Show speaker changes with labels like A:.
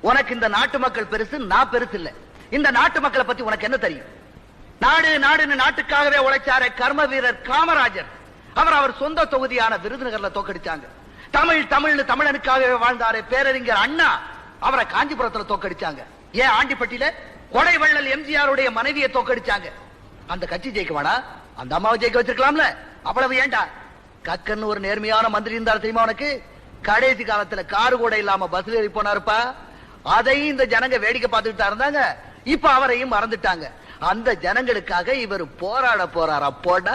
A: உனக்கு இந்த நாட்டு மக்கள் பெருசு, நான் பெருசு இல்ல. இந்த நாட்டு மக்களை பத்தி உனக்கு என்ன தெரியும்? நாடு நாடுன்னு நாட்டுக்காகவே உழைச்சார கர்ம வீரர் காமராஜர், அவர் சொந்த தொகுதியான விருதுநகர்ல தோக்கடிச்சாங்க. தமிழ் தமிழ்னு தமிழனுக்காகவே வாழ்ந்தாரு பேரறிஞர் அண்ணா, அவரை காஞ்சிபுரத்துல தோக்கடிச்சாங்க. ஏன் ஆண்டிப்பட்டியில கொடை வள்ளல் எம்ஜிஆருடைய மனைவியை தோக்கடிச்சாங்க. அந்த கட்சி ஜெயிக்க வேணா, அந்த அம்மாவை ஜெயிக்க வச்சிருக்கலாம்ல. அவ்வளவு ஏண்டா? கக்கன்னு ஒரு நேர்மையான மந்திரி இருந்தார் தெரியுமா உனக்கு? கடைசி காலத்துல காரு கூட இல்லாம பஸ்ல ஏறி போனாருப்பா. அதையும் இந்த ஜனங்க வேடிக்கை பார்த்துட்டு இருந்தாங்க. இப்ப அவரையும் மறந்துட்டாங்க. அந்த ஜனங்களுக்காக இவர் போராட போறாரா? போட